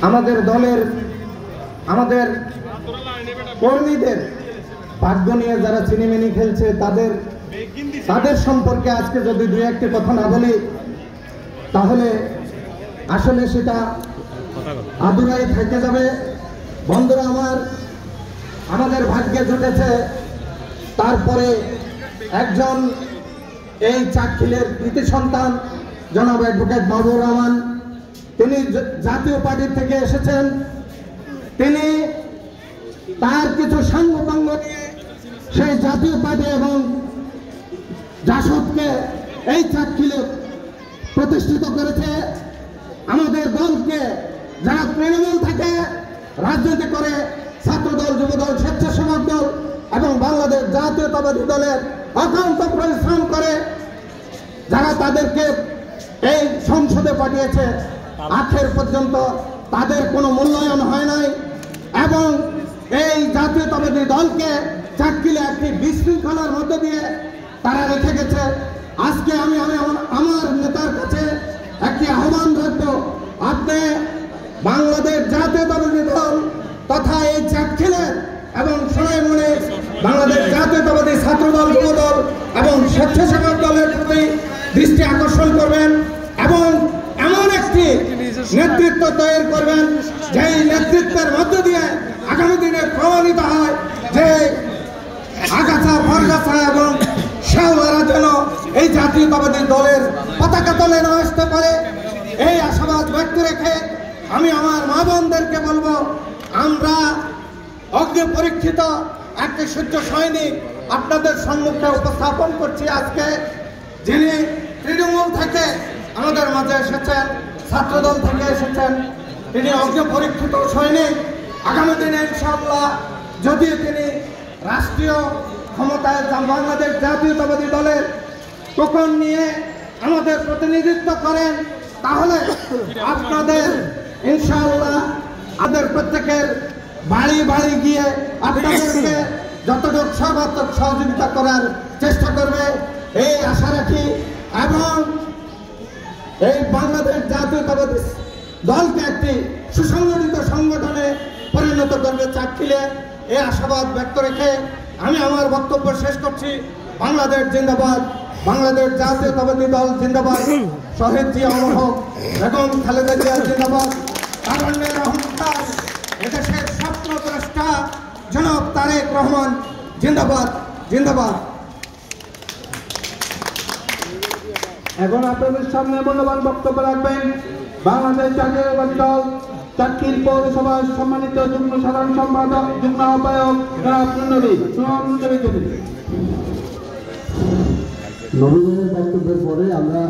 আমাদের দলের আমাদের কর্মীদের ভাগ্য নিয়ে যারা চিনিমিনি খেলছে তাদের সম্পর্কে আজকে যদি দুই একটি কথা না বলি তাহলে আসলে সেটা আদুরাই থেকে যাবে। বন্ধুরা আমাদের ভাগ্যে জুটেছে তারপরে একজন এই চাকরির কৃতি সন্তান জনাব অ্যাডভোকেট মাহবুবুর রহমান। তিনি জাতীয় পার্টি থেকে এসেছেন। তিনি তার কিছু সাঙ্গপাঙ্গ নিয়ে সেই জাতীয় পার্টি এবং জাসদকে এই চাকরিলে প্রতিষ্ঠিত করেছে। আমাদের দলকে যারা তৃণমূল থেকে রাজনীতি করে, ছাত্রদল, যুবদল, স্বেচ্ছাসেবক দল এবং বাংলাদেশ জাতীয়তাবাদী দলের অক্লান্ত পরিশ্রম করে যারা তাদেরকে এই সংসদে পাঠিয়েছে, আখের পর্যন্ত তাদের কোনো মূল্যায়ন হয় নাই এবং এই জাতীয়তাবাদী দলকে চাকরিলে একটি বিশৃঙ্খলার মধ্য দিয়ে তারা রেখে গেছে। আজকে আমি আমার নেতার কাছে একটি আহ্বান রাখবো, আপনি বাংলাদেশ জাতীয়তাবাদী দল তথা এই চাকরিলের এবং সোনাইমুড়ি বাংলাদেশ জাতীয়তাবাদী ছাত্রদল, যুবদল এবং স্বেচ্ছাসেবক দলের প্রতি দৃষ্টি আকর্ষণ করবেন এবং এমন একটি নেতৃত্ব তৈরি করবেন যেই নেতৃত্বের মধ্য দিয়ে আগামী দিনে প্রমাণিত হয় যে আগাছা, বরগাছা এবং শেওয়ারা যেন এই জাতীয়তাবাদী দলের পতাকা তলে না আসতে পারে। এই আশাবাদ ব্যক্ত রেখে আমি আমার মা বোনদেরকে বলবো, আমরা অগ্নি পরীক্ষিত একটি সূর্য সৈনিক আপনাদের সম্মুখে উপস্থাপন করছি আজকে, যিনি তৃণমূল থেকে আমাদের মাঝে এসেছেন, ছাত্রদল থেকে এসেছেন। তিনি অগ্নি পরীক্ষিত সৈনিক। আগামী দিনে ইনশাআল্লাহ যদি তিনি রাষ্ট্রীয় ক্ষমতায় বাংলাদেশ জাতীয়তাবাদী দলের টোকন নিয়ে আমাদের প্রতিনিধিত্ব করেন, তাহলে আপনাদের ইনশাআল্লাহ আমাদের প্রত্যেকের বাড়ি বাড়ি গিয়ে আপনাদেরকে যতটুকু সর্বাত্মক সহযোগিতা করার চেষ্টা করবে এই আশা রাখি এবং এই বাংলাদেশ জাতীয়তাবাদী দলকে একটি সুসংগঠিত সংগঠনে পরিণত করবে চাকরিলে, এই আশাবাদ ব্যক্ত রেখে আমি আমার বক্তব্য শেষ করছি। বাংলাদেশ জিন্দাবাদ, বাংলাদেশ জাতীয়তাবাদী দল জিন্দাবাদ, শহীদ জিয়া অমর হোক, বেগম খালেদা জিয়া জিন্দাবাদ, তারুণ্যের অহংকার, এদেশের স্বপ্নদ্রষ্টা জনাব তারেক রহমান জিন্দাবাদ, জিন্দাবাদ। এখন আপনাদের সামনে মূল্যবান বক্তব্য রাখবেন বাংলাদেশ জাতীয়তাবাদী দল চাটখিল পৌরসভার সম্মানিত যুগ্ম সাধারণ সম্পাদক, যুগ্ম আহ্বায়ক জনাব নবীনের বক্তব্যের পরে আমরা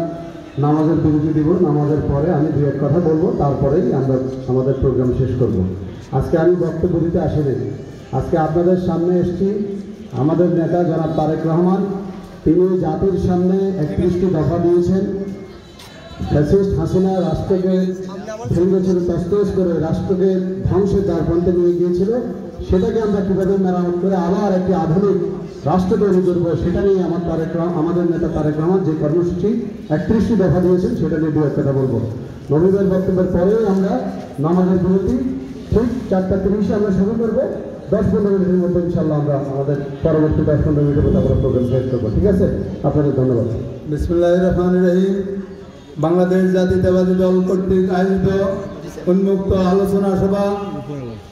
নামাজের বিরতি দিব। নামাজের পরে আমি দু এক কথা বলবো, তারপরেই আমরা আমাদের প্রোগ্রাম শেষ করব। আজকে আমি বক্তব্য দিতে আসিনি, আজকে আপনাদের সামনে এসেছি আমাদের নেতা জনাব তারেক রহমান। তিনি জাতির সামনে 31টি দফা দিয়েছেন। ফ্যাসিস্ট হাসিনা রাষ্ট্রকে ভেঙেছিল, তস্তস করে রাষ্ট্রকে ধ্বংসের দ্বারপ্রান্তে নিয়ে গিয়েছিল। সেটাকে আমরা কীভাবে মেরামত করে আবার একটি আধুনিক রাষ্ট্র তৈরি করবো, সেটা নিয়ে আমাদের নেতা তারেক রহমান যে কর্মসূচি 31টি দফা দিয়েছেন সেটা নিয়ে দু এক কথা বলবো। নবীদের বক্তব্যের পরেই আমরা নামাজের বিরতি ঠিক 4:30 আমরা শুরু করবো। 10-15 মিনিটের মধ্যে ইনশাআল্লাহ আমরা আমাদের পরবর্তী 10-15 মিনিটের মধ্যে আমরা প্রোগ্রাম শেষ করবো। ঠিক আছে, আপনাদের ধন্যবাদ। বিসমিল্লাহির রহমানির রহিম। বাংলাদেশ জাতীয়তাবাদী দল কর্তৃক আয়োজিত উন্মুক্ত আলোচনা সভা,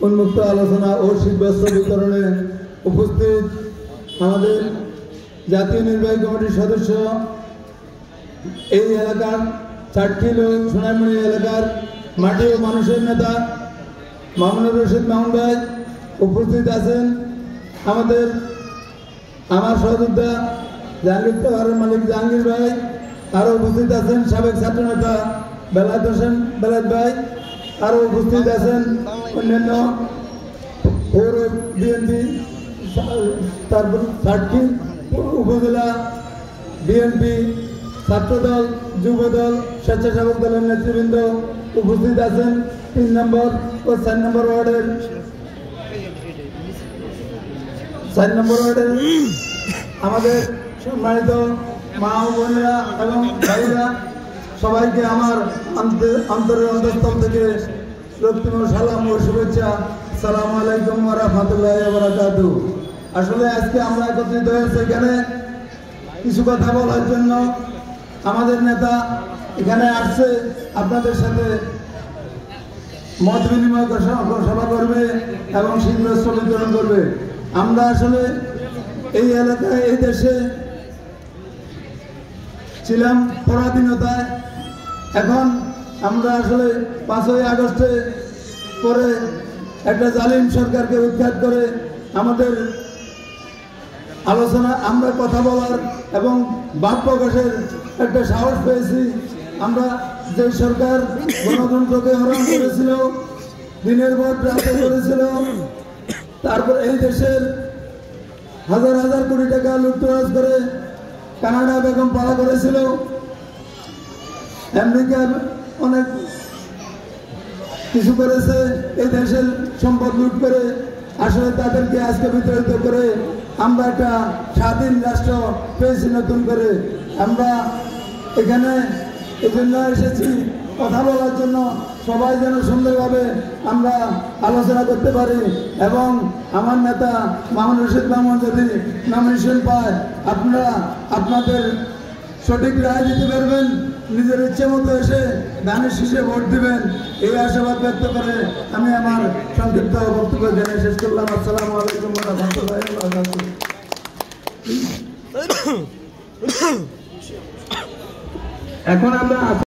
উন্মুক্ত আলোচনা ও শীতবস্ত্র বিতরণে উপস্থিত আমাদের জাতীয় নির্বাহী কমিটির সদস্য, এই এলাকার চাটখিল ও সোনাইমুড়ি এলাকার মাটি ও মানুষের নেতা মামুনুর রশিদ মামুন ভাই উপস্থিত আছেন। আমার সহযোদ্ধা জাহাঙ্গীর পাহাড়ের মালিক জাহাঙ্গীর ভাই আরও উপস্থিত আছেন। সাবেক ছাত্রনেতা বেলায়েত হোসেন বেলায়েত ভাই আরও উপস্থিত আছেন। অন্যান্য পৌর বিএনপি, তারপর চাটখিল উপজেলা বিএনপি, ছাত্রদল, যুবদল, স্বেচ্ছাসেবক দলের নেতৃবৃন্দ উপস্থিত আছেন। 3 নম্বর ও 4 নম্বর ওয়ার্ডের আমাদের সম্মানিত মা ও বোনেরা এবং ভাইরা, সবাইকে আমার অন্তরের অন্তঃস্থল থেকে রক্তিম সালাম ও শুভেচ্ছা। আসসালামু আলাইকুম ওয়া রাহমাতুল্লাহি ওয়া বারাকাতুহু। আসলে আজকে আমরা একত্রিত হয়েছি এখানে কিছু কথা বলার জন্য। আমাদের নেতা এখানে আসছে আপনাদের সাথে মত বিনিময় সভা করবে এবং শীঘ্রস্থ বিতরণ করবে। আমরা আসলে এই এলাকায় এই দেশে ছিলাম পরাধীনতায়, এখন আমরা আসলে 5ই আগস্টে পরে একটা জালিম সরকারকে উৎখাত করে আমাদের আলোচনা, আমরা কথা বলার এবং ভাব প্রকাশের একটা সাহস পেয়েছি। আমরা যে সরকার গণতন্ত্রকে হরণ করেছিল, দিনের পর রাতে করেছিল, তারপর এই দেশের হাজার হাজার কোটি টাকা লুটতরাজ করে কানাডা বেগম পাড়া করেছিল, আমেরিকা অনেক কিছু করেছে, এই দেশের সম্পদ লুট করে আসলে তাদেরকে আজকে বিতাড়িত করে আমরা একটা স্বাধীন রাষ্ট্র পেয়েছি নতুন করে। আমরা এখানে এই জন্য এসেছি কথা বলার জন্য, সবাই যেন সুন্দরভাবে আমরা আলোচনা করতে পারি এবং আমার নেতা মামুন রশিদ মামুন যদি নমিনেশন পায় আপনারা আপনাদের সঠিক রায় দিতে পারবেন, নিজের ইচ্ছে মতো এসে ধানের শীষে ভোট দিবেন, এই আশাবাদ ব্যক্ত করে আমি আমার সংক্ষিপ্ত বক্তব্য জানিয়ে শেষ করলাম। আসসালামু আলাইকুম ওয়া রাহমাতুল্লাহি ওয়া বারাকাতুহু। এখন আমরা